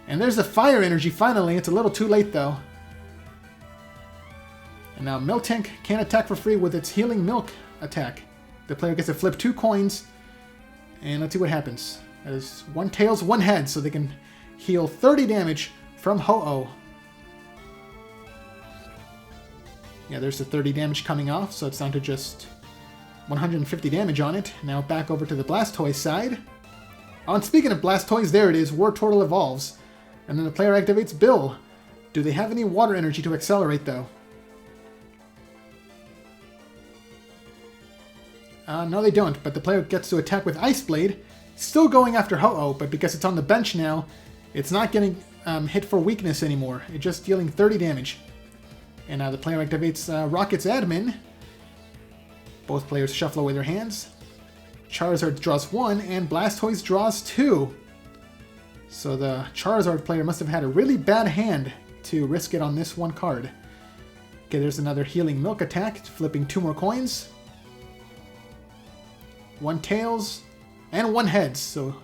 And there's the Fire Energy finally. It's a little too late though. And now Miltank can't attack for free with its Healing Milk attack. The player gets to flip 2 coins. And let's see what happens. That is 1 tails, 1 heads, so they can heal 30 damage from Ho-Oh. Yeah, there's the 30 damage coming off, so it's down to just 150 damage on it. Now back over to the Blastoise side. Oh, and speaking of Blastoise, there it is. Wartortle evolves. And then the player activates Bill. Do they have any Water Energy to accelerate, though? No, they don't, but the player gets to attack with Ice Blade. Still going after Ho-Oh, but because it's on the bench now, it's not getting hit for weakness anymore. It's just dealing 30 damage. And now the player activates Rocket's Admin. Both players shuffle away their hands. Charizard draws 1, and Blastoise draws 2. So the Charizard player must have had a really bad hand to risk it on this one card. Okay, there's another Healing Milk attack, flipping 2 more coins. 1 tails, and 1 heads, so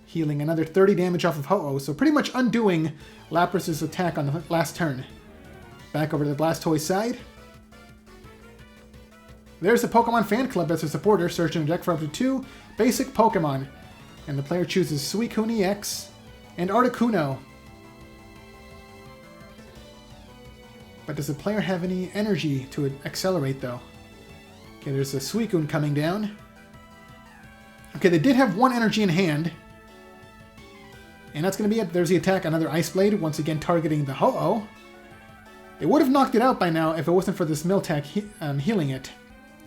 healing another 30 damage off of Ho-Oh, so pretty much undoing Lapras' attack on the last turn. Back over to the Blastoise side. There's the Pokemon Fan Club as a supporter, searching the deck for up to 2 basic Pokemon. And the player chooses Suicune EX and Articuno. But does the player have any energy to accelerate, though? Okay, there's a Suicune coming down. Okay, they did have 1 energy in hand, And that's going to be it. There's the attack. Another Ice Blade, once again targeting the Ho-Oh. It would have knocked it out by now if it wasn't for this Miltank healing it.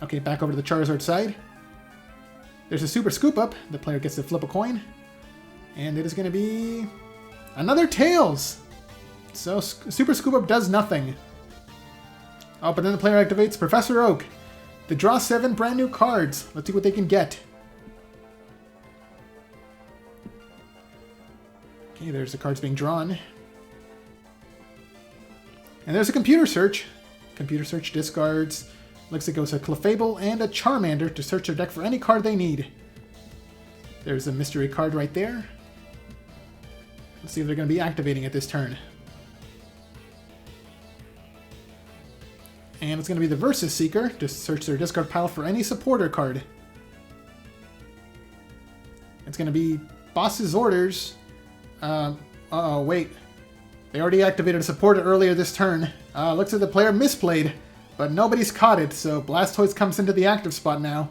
Okay, back over to the Charizard side. There's a Super Scoop Up. The player gets to flip a coin. And it is going to be another Tails. So Super Scoop Up does nothing. Oh, but then the player activates Professor Oak to draw 7 brand new cards. Let's see what they can get. Okay, there's the cards being drawn. And there's a Computer Search. Computer Search discards. Looks like it goes a Clefable and a Charmander to search their deck for any card they need. There's a mystery card right there. Let's see if they're going to be activating it this turn. And it's going to be the Versus Seeker to search their discard pile for any supporter card. It's going to be Boss's Orders. Uh-oh, wait. They already activated a supporter earlier this turn. Looks like the player misplayed, but nobody's caught it, so Blastoise comes into the active spot now.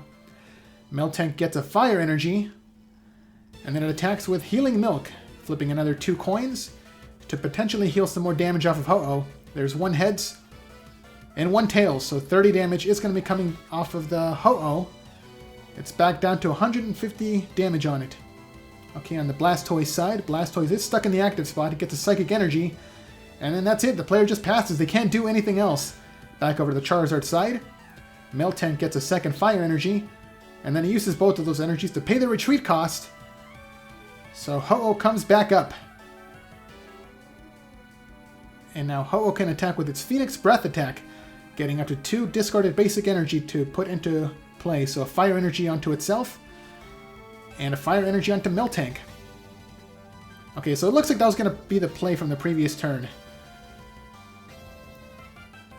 Miltank gets a Fire Energy, and then it attacks with Healing Milk, flipping another 2 coins to potentially heal some more damage off of Ho-Oh. There's 1 Heads and 1 Tails, so 30 damage is going to be coming off of the Ho-Oh. It's back down to 150 damage on it. Okay, on the Blastoise side, Blastoise is stuck in the active spot. It gets a Psychic Energy, and then that's it. The player just passes. They can't do anything else. Back over to the Charizard side, Miltank gets a second Fire Energy, and then he uses both of those energies to pay the retreat cost. So Ho-Oh comes back up. And now Ho-Oh can attack with its Phoenix Breath attack, getting up to 2 discarded basic energy to put into play. So a Fire Energy onto itself, and a Fire Energy onto Miltank. Okay, so it looks like that was going to be the play from the previous turn,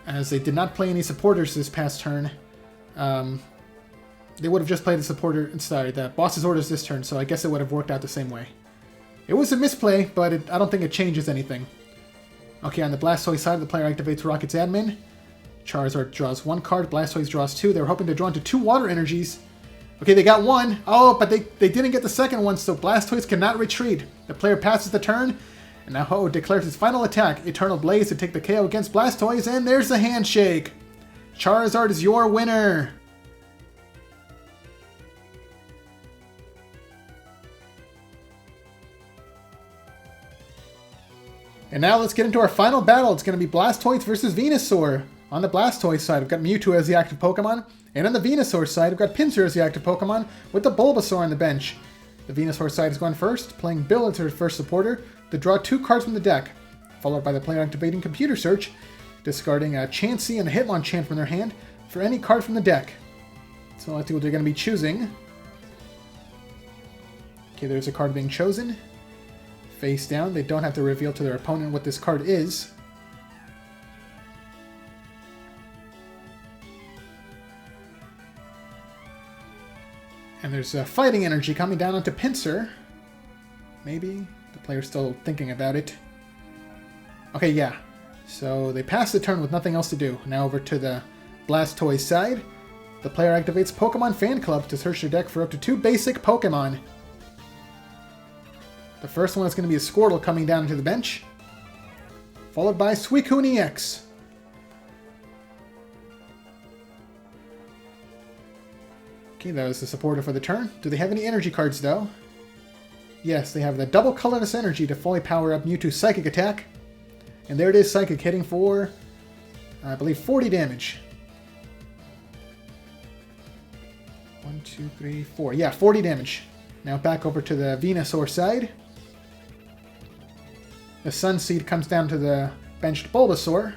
as they did not play any supporters this past turn. They would have just played the Boss's Orders this turn, so I guess it would have worked out the same way. It was a misplay, but I don't think it changes anything. Okay, on the Blastoise side, the player activates Rocket's Admin. Charizard draws 1 card, Blastoise draws 2. They were hoping to draw into 2 Water Energies. Okay, they got 1. Oh, but they didn't get the second one, so Blastoise cannot retreat. The player passes the turn, and now Ho-Oh declares his final attack, Eternal Blaze, to take the KO against Blastoise, and there's the handshake. Charizard is your winner. And now let's get into our final battle. It's going to be Blastoise versus Venusaur. On the Blastoise side, we've got Mewtwo as the active Pokemon. And on the Venusaur side, we've got Pinsir as the active Pokemon with the Bulbasaur on the bench. The Venusaur side is going first, playing Bill as her first supporter to draw 2 cards from the deck, followed by the player activating Computer Search, discarding a Chansey and a Hitmonchan from their hand for any card from the deck. So let's see what they're going to be choosing. Okay, there's a card being chosen. Face down, they don't have to reveal to their opponent what this card is. And there's a Fighting Energy coming down onto Pinsir. Maybe? The player's still thinking about it. Okay, yeah. So they pass the turn with nothing else to do. Now over to the Blastoise side. The player activates Pokemon Fan Club to search their deck for up to 2 basic Pokemon. The first one is going to be a Squirtle coming down into the bench, followed by Suicune EX. Okay, that was the supporter for the turn. Do they have any energy cards, though? Yes, they have the double colorless energy to fully power up Mewtwo's Psychic attack. And there it is, Psychic, hitting for, I believe, 40 damage. 1, 2, 3, 4. Yeah, 40 damage. Now back over to the Venusaur side. The Sunseed comes down to the benched Bulbasaur.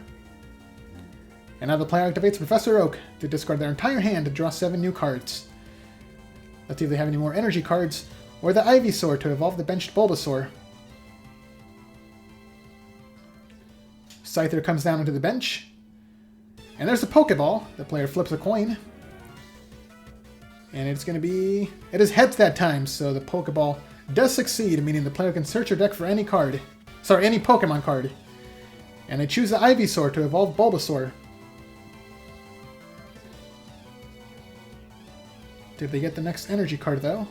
And now the player activates Professor Oak to discard their entire hand to draw 7 new cards. Let's see if they have any more energy cards, or the Ivysaur to evolve the benched Bulbasaur. Scyther comes down into the bench. And there's the Pokeball. The player flips a coin. And it's going to be... It is heads that time, so the Pokeball does succeed, meaning the player can search their deck for any card. Sorry, any Pokemon card. And they choose the Ivysaur to evolve Bulbasaur. Did they get the next energy card, though?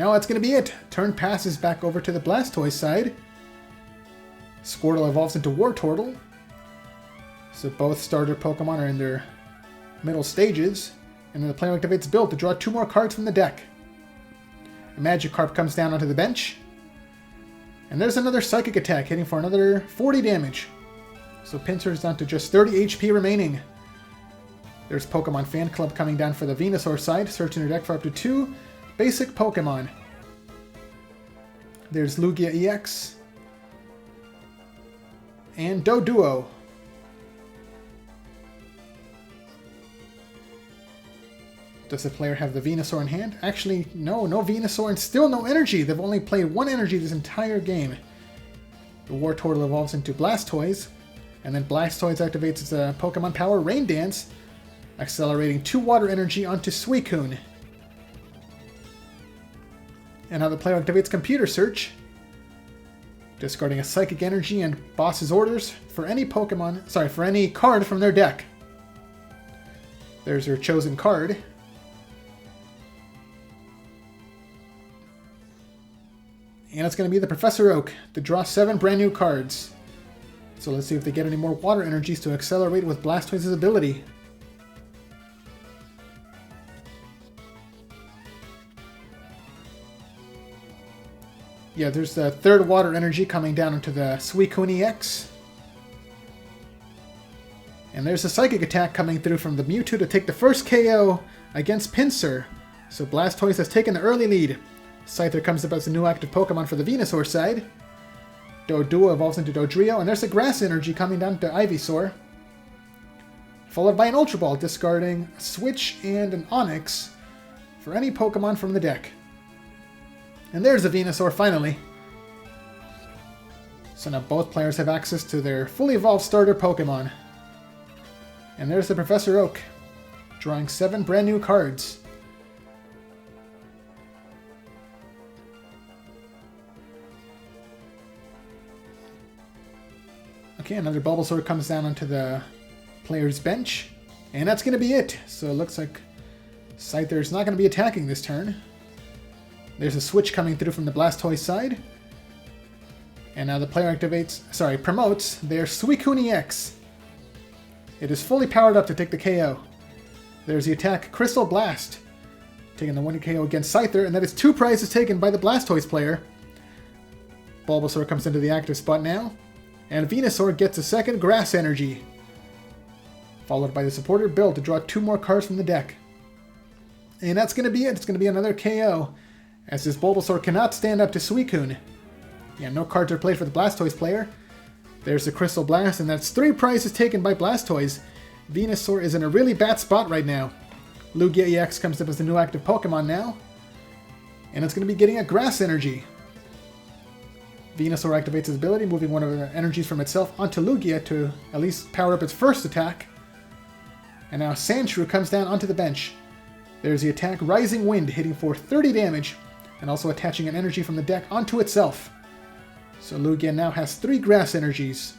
Now that's going to be it. Turn passes back over to the Blastoise side. Squirtle evolves into Wartortle. So both starter Pokemon are in their middle stages. And then the player activates Build to draw 2 more cards from the deck. A Magikarp comes down onto the bench. And there's another Psychic attack, hitting for another 40 damage. So Pinsir's down to just 30 HP remaining. There's Pokemon Fan Club coming down for the Venusaur side, searching their deck for up to 2 basic Pokemon. There's Lugia EX. And Doduo. Does the player have the Venusaur in hand? Actually, no Venusaur and still no energy. They've only played 1 energy this entire game. The Wartortle evolves into Blastoise, and then Blastoise activates its Pokemon Power Rain Dance, accelerating 2 water energy onto Suicune. And now the player activates Computer Search, discarding a Psychic Energy and Boss's Orders for any for any card from their deck. There's your chosen card. And it's going to be the Professor Oak to draw 7 brand new cards. So let's see if they get any more water energies to accelerate with Blastoise's ability. Yeah, there's the 3rd water energy coming down into the Suicune EX. And there's a Psychic attack coming through from the Mewtwo to take the first KO against Pinsir. So Blastoise has taken the early lead. Scyther comes up as a new active Pokemon for the Venusaur side. Doduo evolves into Dodrio, and there's a Grass Energy coming down to Ivysaur. Followed by an Ultra Ball, discarding a Switch and an Onix for any Pokemon from the deck. And there's the Venusaur finally. So now both players have access to their fully evolved starter Pokemon. And there's the Professor Oak, drawing 7 brand new cards. Okay, another Bulbasaur comes down onto the player's bench. And that's going to be it. So it looks like Scyther's not going to be attacking this turn. There's a switch coming through from the Blastoise side. And now the player promotes their Suicune EX. It is fully powered up to take the KO. There's the attack Crystal Blast, taking the 1 KO against Scyther, and that is 2 prizes taken by the Blastoise player. Bulbasaur comes into the active spot now. And Venusaur gets a 2nd Grass Energy, followed by the supporter Build to draw 2 more cards from the deck. And that's going to be it. It's going to be another KO, as this Bulbasaur cannot stand up to Suicune. Yeah, no cards are played for the Blastoise player. There's the Crystal Blast, and that's 3 prizes taken by Blastoise. Venusaur is in a really bad spot right now. Lugia EX comes up as the new active Pokemon now, and it's going to be getting a Grass Energy. Venusaur activates its ability, moving one of the energies from itself onto Lugia to at least power up its first attack. And now Sandshrew comes down onto the bench. There's the attack Rising Wind, hitting for 30 damage, and also attaching an energy from the deck onto itself. So Lugia now has 3 Grass Energies.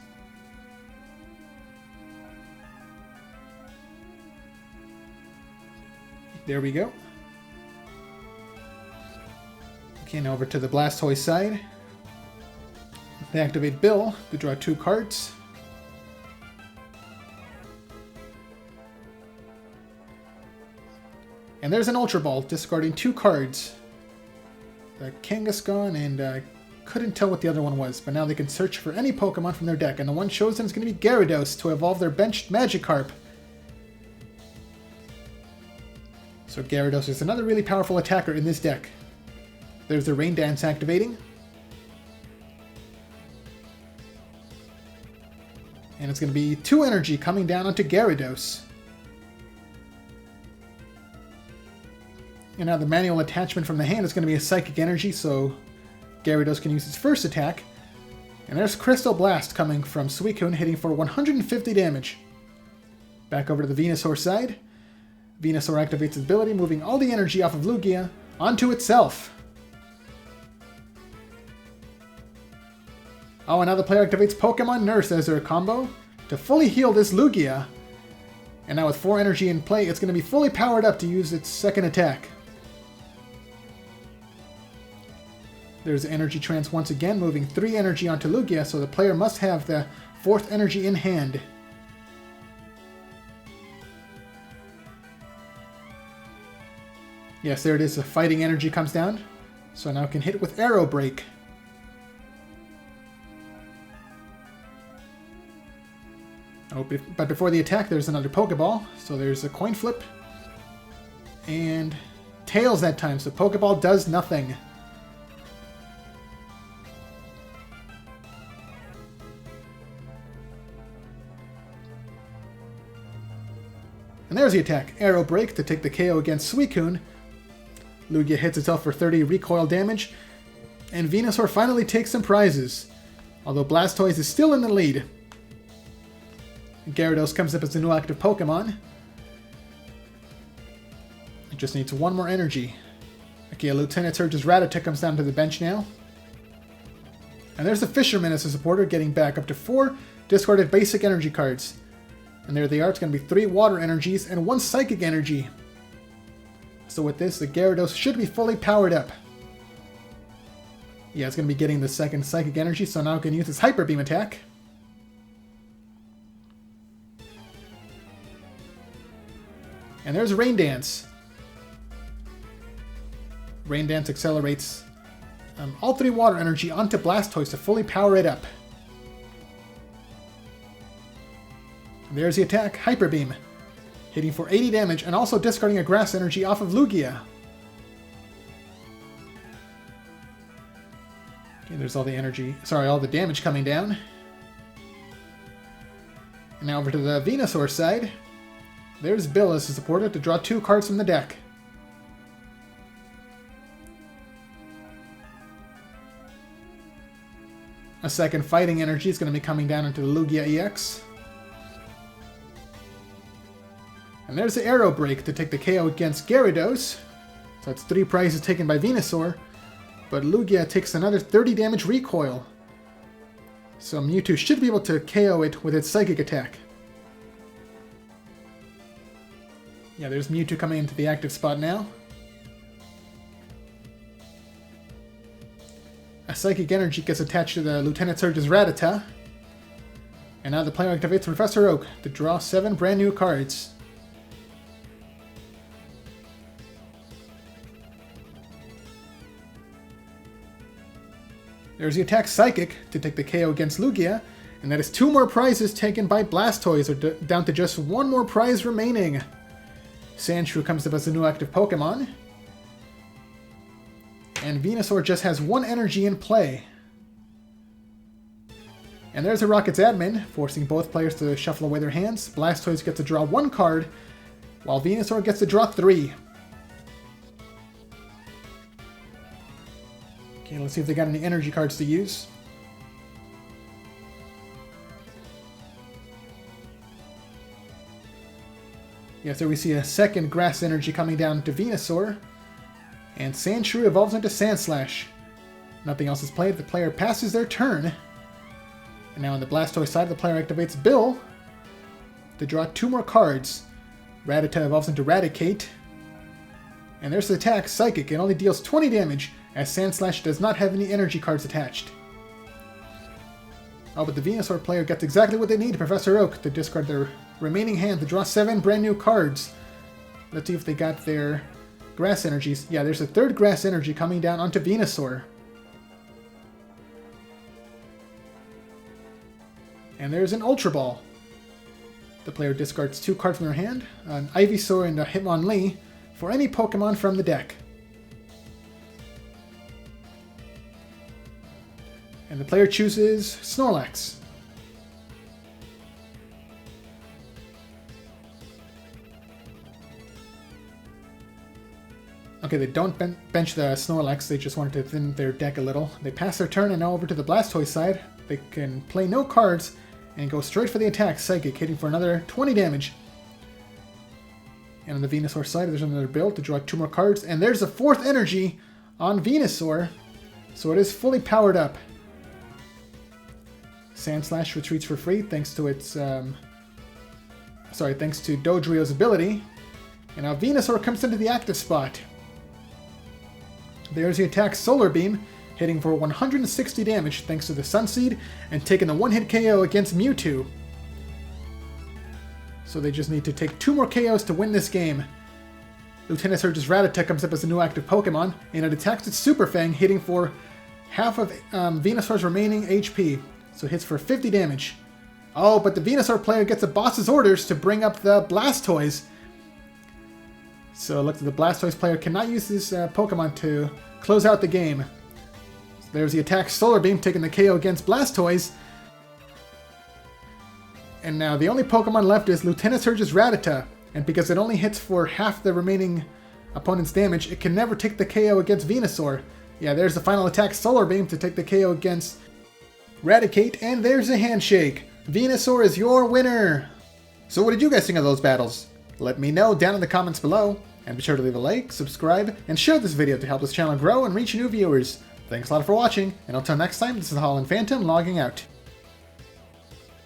There we go. Okay, now over to the Blastoise side. They activate Bill to draw 2 cards. And there's an Ultra Ball, discarding 2 cards. The Kangaskhan, and I couldn't tell what the other one was, but now they can search for any Pokemon from their deck, and the one chosen is going to be Gyarados to evolve their benched Magikarp. So Gyarados is another really powerful attacker in this deck. There's the Rain Dance activating. And it's going to be 2 energy coming down onto Gyarados. And now the manual attachment from the hand is going to be a Psychic Energy, so Gyarados can use its first attack. And there's Crystal Blast coming from Suicune, hitting for 150 damage. Back over to the Venusaur side. Venusaur activates its ability, moving all the energy off of Lugia onto itself. Oh, and now the player activates Pokemon Nurse as their combo to fully heal this Lugia. And now with 4 energy in play, it's going to be fully powered up to use its 2nd attack. There's Energy Trance once again, moving 3 energy onto Lugia, so the player must have the 4th energy in hand. Yes, there it is. The fighting energy comes down. So now it can hit with Arrow Break. Oh, but before the attack, there's another Pokeball. So there's a coin flip. And Tails that time, so Pokeball does nothing. And there's the attack. Arrow Break to take the KO against Suicune. Lugia hits itself for 30 recoil damage. And Venusaur finally takes some prizes. Although Blastoise is still in the lead. Gyarados comes up as a new active Pokemon. It just needs 1 more energy. Okay, Lieutenant Surge's Rattata comes down to the bench now. And there's the Fisherman as a supporter, getting back up to 4 discarded basic energy cards. And there they are. It's going to be 3 water energies and 1 psychic energy. So with this, the Gyarados should be fully powered up. Yeah, it's going to be getting the 2nd psychic energy, so now it can use its Hyper Beam attack. And there's Rain Dance. Rain Dance accelerates all 3 water energy onto Blastoise to fully power it up. And there's the attack, Hyper Beam, hitting for 80 damage and also discarding a grass energy off of Lugia. Okay, there's all the energy, all the damage coming down. And now over to the Venusaur side. There's Bill as a supporter to draw 2 cards from the deck. A 2nd fighting energy is going to be coming down into the Lugia EX. And there's the Arrow Break to take the KO against Gyarados. So that's 3 prizes taken by Venusaur. But Lugia takes another 30 damage recoil. So Mewtwo should be able to KO it with its Psychic attack. Yeah, there's Mewtwo coming into the active spot now. A Psychic Energy gets attached to the Lieutenant Surge's Rattata. And now the player activates Professor Oak to draw 7 brand new cards. There's the attack Psychic to take the KO against Lugia, and that is 2 more prizes taken by Blastoise, or down to just 1 more prize remaining. Sandshrew comes up as a new active Pokemon. And Venusaur just has 1 energy in play. And there's a Rocket's admin, forcing both players to shuffle away their hands. Blastoise gets to draw 1 card, while Venusaur gets to draw 3. Okay, let's see if they got any energy cards to use. Yeah, so we see a 2nd grass energy coming down to Venusaur. And Sandshrew evolves into Sandslash. Nothing else is played. The player passes their turn. And now on the Blastoise side, the player activates Bill to draw 2 more cards. Rattata evolves into Raticate. And there's the attack, Psychic. It only deals 20 damage, as Sandslash does not have any energy cards attached. Oh, but the Venusaur player gets exactly what they need, Professor Oak, to discard their remaining hand to draw 7 brand new cards. Let's see if they got their grass energies. Yeah, there's a 3rd grass energy coming down onto Venusaur. And there's an Ultra Ball. The player discards 2 cards from their hand, an Ivysaur and a Hitmonlee, for any Pokemon from the deck. And the player chooses Snorlax. Okay, they don't bench the Snorlax, they just wanted to thin their deck a little. They pass their turn, and now over to the Blastoise side. They can play no cards and go straight for the attack, Psychic, hitting for another 20 damage. And on the Venusaur side, there's another build to draw 2 more cards. And there's a 4th energy on Venusaur, so it is fully powered up. Sandslash retreats for free thanks to its, thanks to Dodrio's ability. And now Venusaur comes into the active spot. There's the attack Solar Beam, hitting for 160 damage thanks to the Sunseed, and taking a one-hit KO against Mewtwo. So they just need to take 2 more KOs to win this game. Lieutenant Surge's Rattata comes up as a new active Pokemon, and it attacks its Super Fang, hitting for half of Venusaur's remaining HP. So it hits for 50 damage. Oh, but the Venusaur player gets a boss's orders to bring up the Blastoise. So it looks like the Blastoise player cannot use this Pokemon to close out the game. So there's the attack Solar Beam taking the KO against Blastoise. And now the only Pokemon left is Lieutenant Surge's Rattata. And because it only hits for half the remaining opponent's damage, it can never take the KO against Venusaur. Yeah, there's the final attack Solar Beam to take the KO against Raticate, and there's a handshake. Venusaur is your winner! So what did you guys think of those battles? Let me know down in the comments below, and be sure to leave a like, subscribe, and share this video to help this channel grow and reach new viewers. Thanks a lot for watching, and until next time, this is the Holland Phantom logging out.